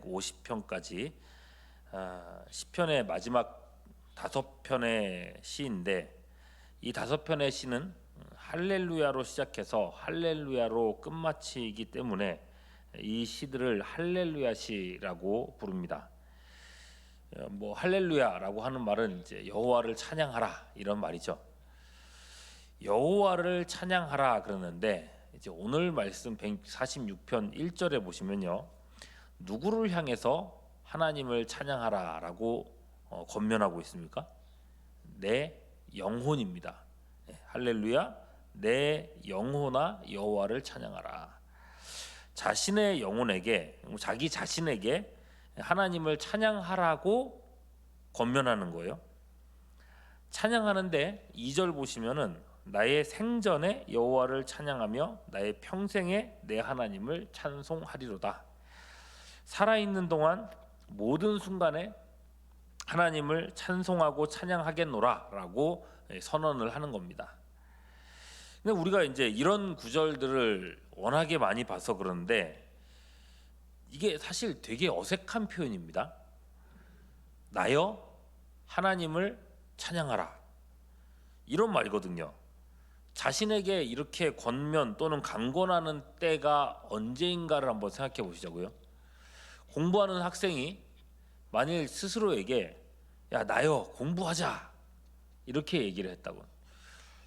150편까지 시편의 마지막 5편의 시인데, 이 5편의 시는 할렐루야로 시작해서 할렐루야로 끝마치기 때문에 이 시들을 할렐루야 시라고 부릅니다. 뭐 할렐루야라고 하는 말은 이제 여호와를 찬양하라 이런 말이죠. 여호와를 찬양하라 그러는데, 이제 오늘 말씀 146편 1절에 보시면요, 누구를 향해서 하나님을 찬양하라라고 권면하고 있습니까? 내 영혼입니다. 할렐루야, 내 영혼아 여호와를 찬양하라. 자신의 영혼에게, 자기 자신에게 하나님을 찬양하라고 권면하는 거예요. 찬양하는데 2절 보시면은 나의 생전에 여호와를 찬양하며 나의 평생에 내 하나님을 찬송하리로다. 살아있는 동안 모든 순간에 하나님을 찬송하고 찬양하겠노라 라고 선언을 하는 겁니다. 근데 우리가 이제 이런 구절들을 워낙에 많이 봐서 그런데 이게 사실 되게 어색한 표현입니다. 나여 하나님을 찬양하라, 이런 말이거든요. 자신에게 이렇게 권면 또는 강권하는 때가 언제인가를 한번 생각해 보시자고요. 공부하는 학생이 만일 스스로에게 야 나여 공부하자 이렇게 얘기를 했다고,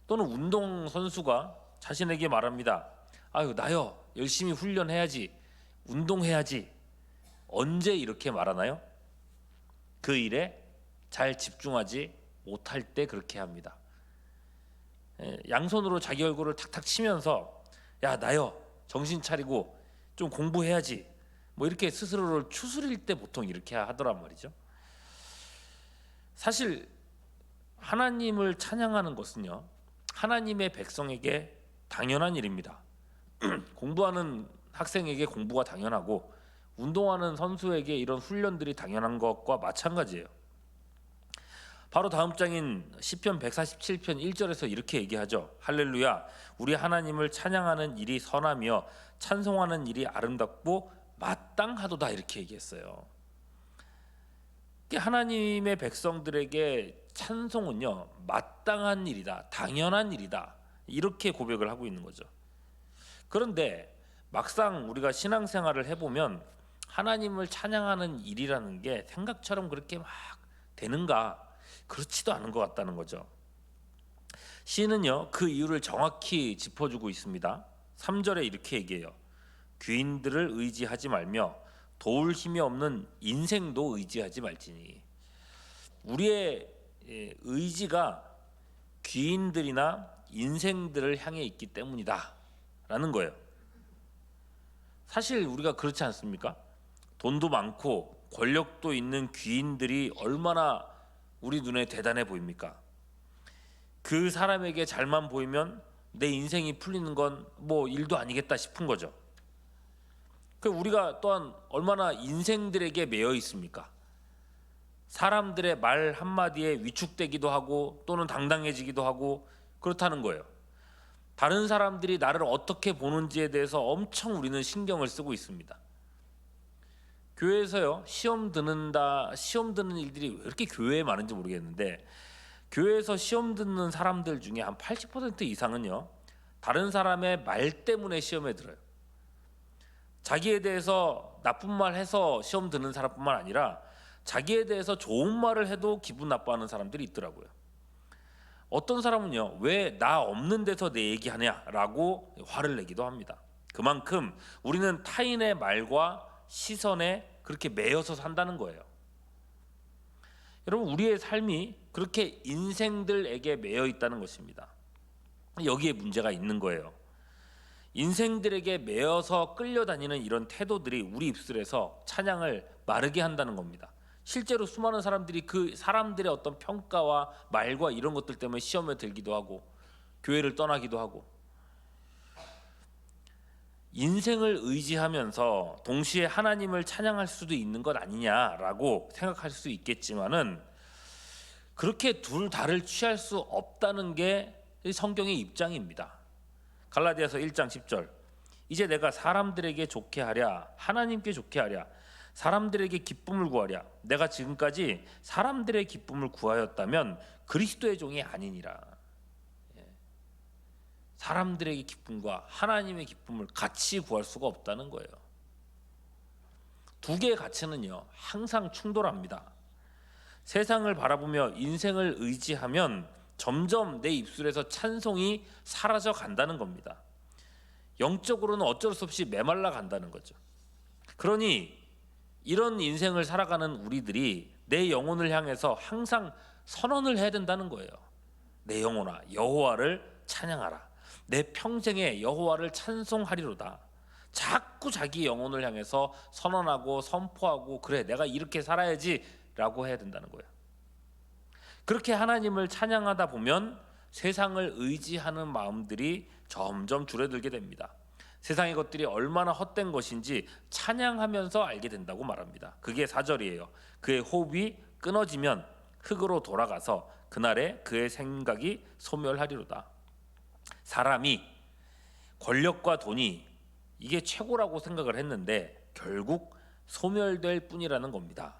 또는 운동선수가 자신에게 말합니다. 아유 나여 열심히 훈련해야지, 운동해야지. 언제 이렇게 말하나요? 그 일에 잘 집중하지 못할 때 그렇게 합니다. 양손으로 자기 얼굴을 탁탁 치면서 야 나여 정신 차리고 좀 공부해야지, 뭐 이렇게 스스로를 추스릴 때 보통 이렇게 하더란 말이죠. 사실 하나님을 찬양하는 것은요, 하나님의 백성에게 당연한 일입니다. 공부하는 학생에게 공부가 당연하고 운동하는 선수에게 이런 훈련들이 당연한 것과 마찬가지예요. 바로 다음 장인 시편 147편 1절에서 이렇게 얘기하죠. 할렐루야, 우리 하나님을 찬양하는 일이 선하며 찬송하는 일이 아름답고 마땅하도다, 이렇게 얘기했어요. 하나님의 백성들에게 찬송은요 마땅한 일이다, 당연한 일이다, 이렇게 고백을 하고 있는 거죠. 그런데 막상 우리가 신앙생활을 해보면 하나님을 찬양하는 일이라는 게 생각처럼 그렇게 막 되는가? 그렇지도 않은 것 같다는 거죠. 시는요 그 이유를 정확히 짚어주고 있습니다. 3절에 이렇게 얘기해요. 귀인들을 의지하지 말며 도울 힘이 없는 인생도 의지하지 말지니. 우리의 의지가 귀인들이나 인생들을 향해 있기 때문이다 라는 거예요. 사실 우리가 그렇지 않습니까? 돈도 많고 권력도 있는 귀인들이 얼마나 우리 눈에 대단해 보입니까? 그 사람에게 잘만 보이면 내 인생이 풀리는 건 뭐 일도 아니겠다 싶은 거죠. 우리가 또한 얼마나 인생들에게 매여 있습니까? 사람들의 말 한마디에 위축되기도 하고 또는 당당해지기도 하고 그렇다는 거예요. 다른 사람들이 나를 어떻게 보는지에 대해서 엄청 우리는 신경을 쓰고 있습니다. 교회에서요 시험 드는 일들이 왜 이렇게 교회에 많은지 모르겠는데, 교회에서 시험 듣는 사람들 중에 한 80% 이상은요 다른 사람의 말 때문에 시험에 들어요. 자기에 대해서 나쁜 말 해서 시험 드는 사람뿐만 아니라 자기에 대해서 좋은 말을 해도 기분 나빠하는 사람들이 있더라고요. 어떤 사람은요 왜 나 없는 데서 내 얘기하냐라고 화를 내기도 합니다. 그만큼 우리는 타인의 말과 시선에 그렇게 매여서 산다는 거예요. 여러분, 우리의 삶이 그렇게 인생들에게 매여 있다는 것입니다. 여기에 문제가 있는 거예요. 인생들에게 매여서 끌려다니는 이런 태도들이 우리 입술에서 찬양을 마르게 한다는 겁니다. 실제로 수많은 사람들이 그 사람들의 어떤 평가와 말과 이런 것들 때문에 시험에 들기도 하고 교회를 떠나기도 하고, 인생을 의지하면서 동시에 하나님을 찬양할 수도 있는 것 아니냐라고 생각할 수 있겠지만은, 그렇게 둘 다를 취할 수 없다는 게 성경의 입장입니다. 갈라디아서 1장 10절, 이제 내가 사람들에게 좋게 하랴 하나님께 좋게 하랴 사람들에게 기쁨을 구하랴. 내가 지금까지 사람들의 기쁨을 구하였다면 그리스도의 종이 아니니라. 사람들에게 기쁨과 하나님의 기쁨을 같이 구할 수가 없다는 거예요. 두 개의 가치는요, 항상 충돌합니다. 세상을 바라보며 인생을 의지하면 점점 내 입술에서 찬송이 사라져 간다는 겁니다. 영적으로는 어쩔 수 없이 메말라 간다는 거죠. 그러니 이런 인생을 살아가는 우리들이 내 영혼을 향해서 항상 선언을 해야 된다는 거예요. 내 영혼아 여호와를 찬양하라. 내 평생에 여호와를 찬송하리로다. 자꾸 자기 영혼을 향해서 선언하고 선포하고, 그래 내가 이렇게 살아야지 라고 해야 된다는 거예요. 그렇게 하나님을 찬양하다 보면 세상을 의지하는 마음들이 점점 줄어들게 됩니다. 세상의 것들이 얼마나 헛된 것인지 찬양하면서 알게 된다고 말합니다. 그게 4절이에요. 그의 호흡이 끊어지면 흙으로 돌아가서 그날에 그의 생각이 소멸하리로다. 사람이 권력과 돈이 이게 최고라고 생각을 했는데 결국 소멸될 뿐이라는 겁니다.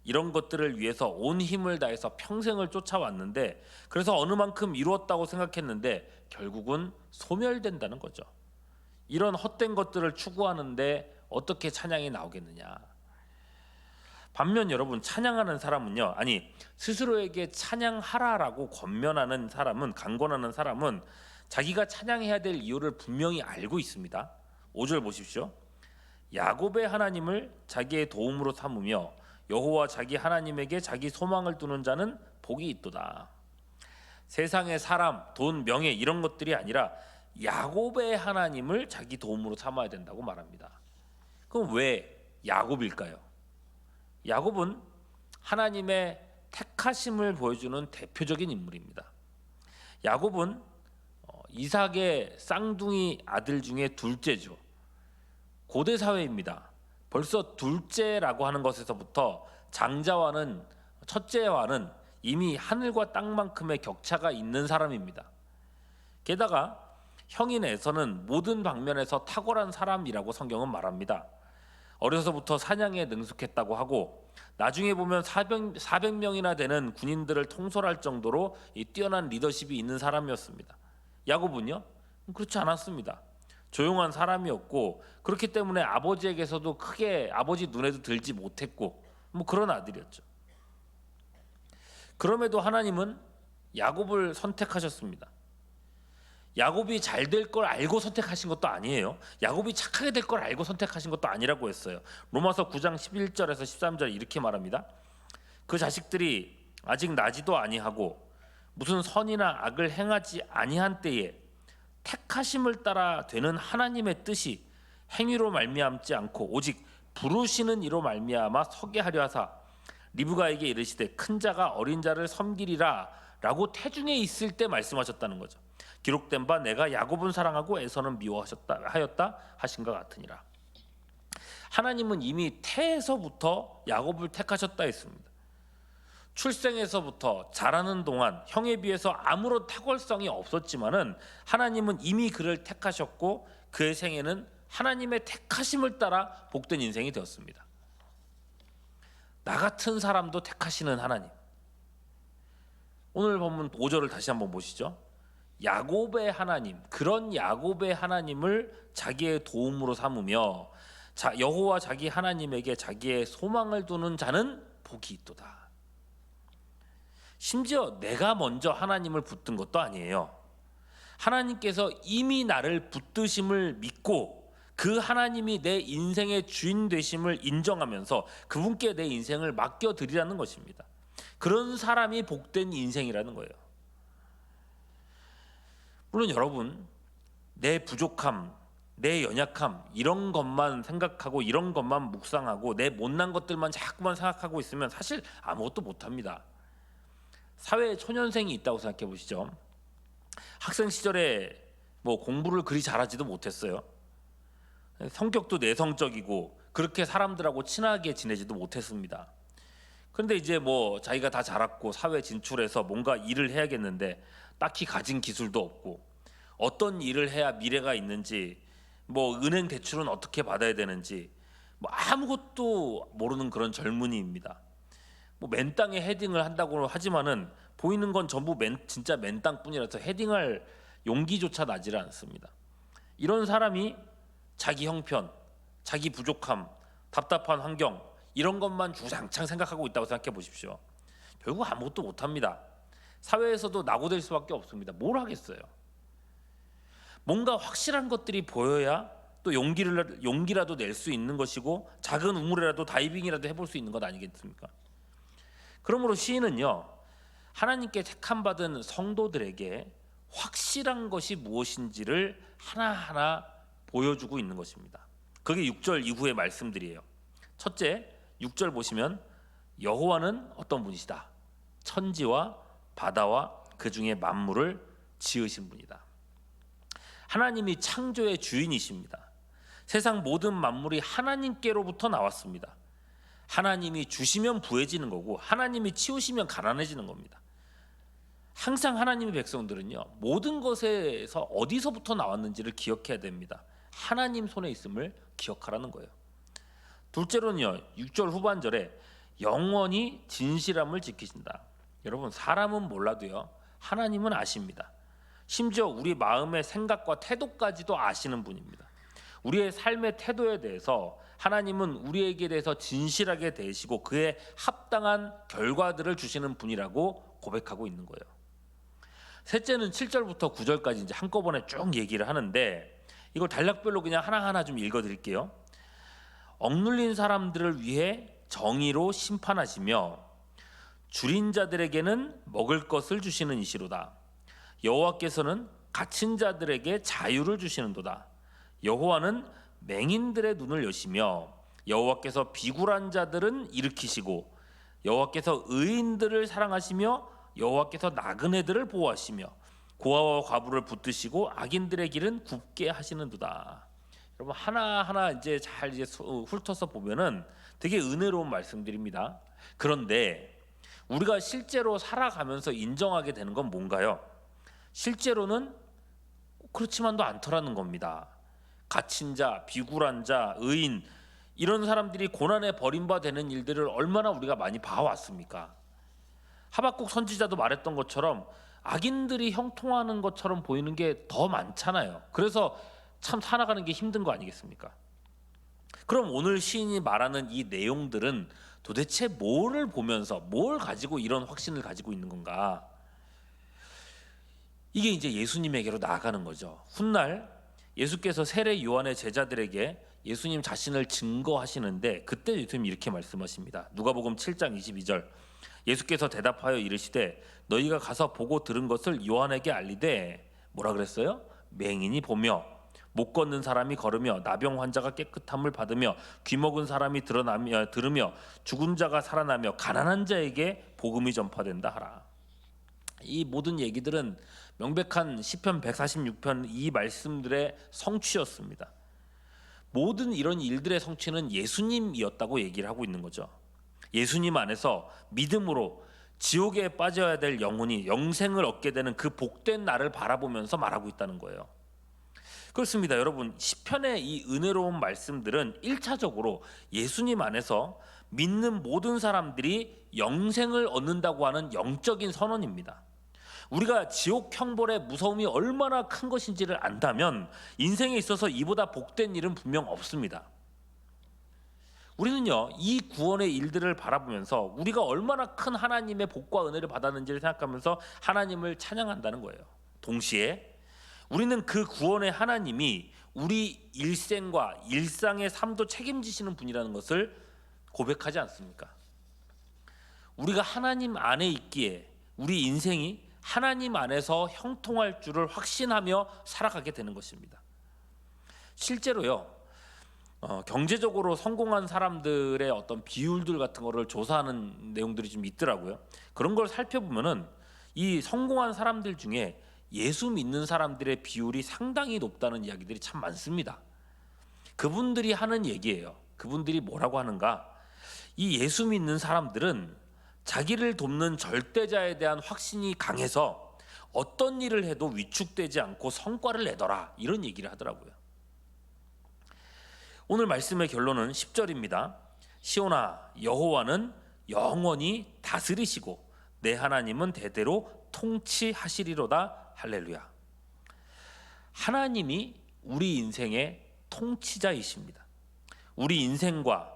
이런 것들을 위해서 온 힘을 다해서 평생을 쫓아왔는데, 그래서 어느 만큼 이루었다고 생각했는데 결국은 소멸된다는 거죠. 이런 헛된 것들을 추구하는데 어떻게 찬양이 나오겠느냐. 반면 여러분, 찬양하는 사람은요, 아니 스스로에게 찬양하라라고 권면하는 사람은, 강권하는 사람은 자기가 찬양해야 될 이유를 분명히 알고 있습니다. 5절 보십시오. 야곱의 하나님을 자기의 도움으로 삼으며 여호와 자기 하나님에게 자기 소망을 두는 자는 복이 있도다. 세상의 사람, 돈, 명예 이런 것들이 아니라 야곱의 하나님을 자기 도움으로 삼아야 된다고 말합니다. 그럼 왜 야곱일까요? 야곱은 하나님의 택하심을 보여주는 대표적인 인물입니다. 야곱은 이삭의 쌍둥이 아들 중에 둘째죠. 고대 사회입니다. 벌써 둘째라고 하는 것에서부터 장자와는, 첫째와는 이미 하늘과 땅만큼의 격차가 있는 사람입니다. 게다가 형인 에서는 모든 방면에서 탁월한 사람이라고 성경은 말합니다. 어려서부터 사냥에 능숙했다고 하고, 나중에 보면 400명이나 되는 군인들을 통솔할 정도로 뛰어난 리더십이 있는 사람이었습니다. 야곱은요? 그렇지 않았습니다. 조용한 사람이었고, 그렇기 때문에 아버지에게서도 크게 아버지 눈에도 들지 못했고, 그런 아들이었죠. 그럼에도 하나님은 야곱을 선택하셨습니다. 야곱이 잘 될 걸 알고 선택하신 것도 아니에요. 야곱이 착하게 될 걸 알고 선택하신 것도 아니라고 했어요. 로마서 9장 11절에서 13절 이렇게 말합니다. 그 자식들이 아직 나지도 아니하고 무슨 선이나 악을 행하지 아니한 때에 택하심을 따라 되는 하나님의 뜻이 행위로 말미암지 않고 오직 부르시는 이로 말미암아 서게 하려 하사 리브가에게 이르시되 큰 자가 어린 자를 섬기리라 라고 태중에 있을 때 말씀하셨다는 거죠. 기록된 바 내가 야곱은 사랑하고 에서는 미워하였다 하신 것 같으니라. 하나님은 이미 태에서부터 야곱을 택하셨다 했습니다. 출생에서부터 자라는 동안 형에 비해서 아무런 탁월성이 없었지만은 하나님은 이미 그를 택하셨고, 그의 생애는 하나님의 택하심을 따라 복된 인생이 되었습니다. 나 같은 사람도 택하시는 하나님. 오늘 본문 5절을 다시 한번 보시죠. 야곱의 하나님, 그런 야곱의 하나님을 자기의 도움으로 삼으며 여호와 자기 하나님에게 자기의 소망을 두는 자는 복이 있도다. 심지어 내가 먼저 하나님을 붙든 것도 아니에요. 하나님께서 이미 나를 붙드심을 믿고 그 하나님이 내 인생의 주인 되심을 인정하면서 그분께 내 인생을 맡겨드리라는 것입니다. 그런 사람이 복된 인생이라는 거예요. 물론 여러분, 내 부족함, 내 연약함 이런 것만 생각하고 이런 것만 묵상하고 내 못난 것들만 자꾸만 생각하고 있으면 사실 아무것도 못합니다. 사회에 초년생이 있다고 생각해 보시죠. 학생 시절에 공부를 그리 잘하지도 못했어요. 성격도 내성적이고 그렇게 사람들하고 친하게 지내지도 못했습니다. 그런데 이제 자기가 다 자랐고 사회 진출해서 뭔가 일을 해야겠는데 딱히 가진 기술도 없고, 어떤 일을 해야 미래가 있는지, 은행 대출은 어떻게 받아야 되는지, 뭐 아무것도 모르는 그런 젊은이입니다. 뭐 맨땅에 헤딩을 한다고 하지만은 보이는 건 전부 진짜 맨땅뿐이라서 헤딩할 용기조차 나지를 않습니다. 이런 사람이 자기 형편, 자기 부족함, 답답한 환경 이런 것만 주장창 생각하고 있다고 생각해 보십시오. 결국 아무것도 못합니다. 사회에서도 낙오될 수밖에 없습니다. 뭘 하겠어요? 뭔가 확실한 것들이 보여야 또 용기라도 낼 수 있는 것이고 작은 우물이라도 다이빙이라도 해볼 수 있는 것 아니겠습니까? 그러므로 시인은요, 하나님께 택함받은 성도들에게 확실한 것이 무엇인지를 하나하나 보여주고 있는 것입니다. 그게 6절 이후의 말씀들이에요. 첫째, 6절 보시면 여호와는 어떤 분이시다. 천지와 바다와 그 중에 만물을 지으신 분이다. 하나님이 창조의 주인이십니다. 세상 모든 만물이 하나님께로부터 나왔습니다. 하나님이 주시면 부해지는 거고 하나님이 치우시면 가난해지는 겁니다. 항상 하나님의 백성들은요, 모든 것에서 어디서부터 나왔는지를 기억해야 됩니다. 하나님 손에 있음을 기억하라는 거예요. 둘째로는요, 6절 후반절에 영원히 진실함을 지키신다. 여러분, 사람은 몰라도요, 하나님은 아십니다. 심지어 우리 마음의 생각과 태도까지도 아시는 분입니다. 우리의 삶의 태도에 대해서 하나님은 우리에게 대해서 진실하게 대시고 그에 합당한 결과들을 주시는 분이라고 고백하고 있는 거예요. 셋째는 7절부터 9절까지 이제 한꺼번에 쭉 얘기를 하는데 이걸 단락별로 그냥 하나하나 좀 읽어드릴게요. 억눌린 사람들을 위해 정의로 심판하시며 줄인 자들에게는 먹을 것을 주시는 이시로다. 여호와께서는 갇힌 자들에게 자유를 주시는도다. 여호와는 맹인들의 눈을 여시며 여호와께서 비굴한 자들은 일으키시고 여호와께서 의인들을 사랑하시며 여호와께서 나그네들을 보호하시며 고아와 과부를 붙드시고 악인들의 길은 굽게 하시는도다. 여러분, 하나하나 이제 잘 훑어서 보면은 되게 은혜로운 말씀들입니다. 그런데 우리가 실제로 살아가면서 인정하게 되는 건 뭔가요? 실제로는 그렇지만도 않더라는 겁니다. 갇힌 자, 비굴한 자, 의인 이런 사람들이 고난에 버림받는 일들을 얼마나 우리가 많이 봐왔습니까? 하박국 선지자도 말했던 것처럼 악인들이 형통하는 것처럼 보이는 게 더 많잖아요. 그래서 참 살아가는 게 힘든 거 아니겠습니까? 그럼 오늘 시인이 말하는 이 내용들은 도대체 뭐를 보면서 뭘 가지고 이런 확신을 가지고 있는 건가? 이게 이제 예수님에게로 나아가는 거죠. 훗날 예수께서 세례 요한의 제자들에게 예수님 자신을 증거하시는데 그때 예수님이 이렇게 말씀하십니다. 누가복음 7장 22절. 예수께서 대답하여 이르시되 너희가 가서 보고 들은 것을 요한에게 알리되 뭐라 그랬어요? 맹인이 보며 못 걷는 사람이 걸으며 나병 환자가 깨끗함을 받으며 귀먹은 사람이 들으며 죽은 자가 살아나며 가난한 자에게 복음이 전파된다 하라. 이 모든 얘기들은 명백한 시편 146편 이 말씀들의 성취였습니다. 모든 이런 일들의 성취는 예수님이었다고 얘기를 하고 있는 거죠. 예수님 안에서 믿음으로 지옥에 빠져야 될 영혼이 영생을 얻게 되는 그 복된 날을 바라보면서 말하고 있다는 거예요. 그렇습니다. 여러분, 시편의 이 은혜로운 말씀들은 1차적으로 예수님 안에서 믿는 모든 사람들이 영생을 얻는다고 하는 영적인 선언입니다. 우리가 지옥 형벌의 무서움이 얼마나 큰 것인지를 안다면 인생에 있어서 이보다 복된 일은 분명 없습니다. 우리는요, 이 구원의 일들을 바라보면서 우리가 얼마나 큰 하나님의 복과 은혜를 받았는지를 생각하면서 하나님을 찬양한다는 거예요. 동시에 우리는 그 구원의 하나님이 우리 일생과 일상의 삶도 책임지시는 분이라는 것을 고백하지 않습니까? 우리가 하나님 안에 있기에 우리 인생이 하나님 안에서 형통할 줄을 확신하며 살아가게 되는 것입니다. 실제로요, 경제적으로 성공한 사람들의 어떤 비율들 같은 거를 조사하는 내용들이 좀 있더라고요. 그런 걸 살펴보면은 이 성공한 사람들 중에 예수 믿는 사람들의 비율이 상당히 높다는 이야기들이 참 많습니다. 그분들이 하는 얘기예요. 그분들이 뭐라고 하는가? 이 예수 믿는 사람들은 자기를 돕는 절대자에 대한 확신이 강해서 어떤 일을 해도 위축되지 않고 성과를 내더라, 이런 얘기를 하더라고요. 오늘 말씀의 결론은 10절입니다. 시온아, 여호와는 영원히 다스리시고 내 하나님은 대대로 통치하시리로다. 할렐루야. 하나님이 우리 인생의 통치자이십니다. 우리 인생과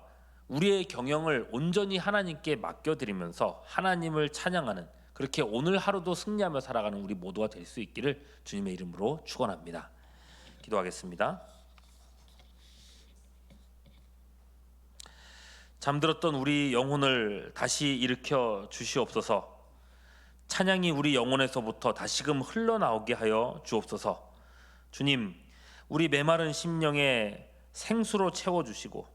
우리의 경영을 온전히 하나님께 맡겨드리면서 하나님을 찬양하는, 그렇게 오늘 하루도 승리하며 살아가는 우리 모두가 될 수 있기를 주님의 이름으로 축원합니다. 기도하겠습니다. 잠들었던 우리 영혼을 다시 일으켜 주시옵소서. 찬양이 우리 영혼에서부터 다시금 흘러나오게 하여 주옵소서. 주님, 우리 메마른 심령에 생수로 채워주시고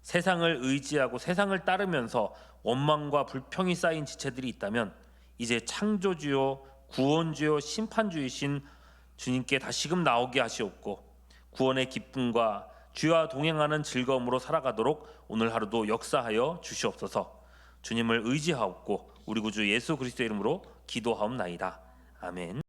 세상을 의지하고 세상을 따르면서 원망과 불평이 쌓인 지체들이 있다면 이제 창조주요 구원주요 심판주이신 주님께 다시금 나오게 하시옵고 구원의 기쁨과 주와 동행하는 즐거움으로 살아가도록 오늘 하루도 역사하여 주시옵소서. 주님을 의지하옵고 우리 구주 예수 그리스도의 이름으로 기도하옵나이다. 아멘.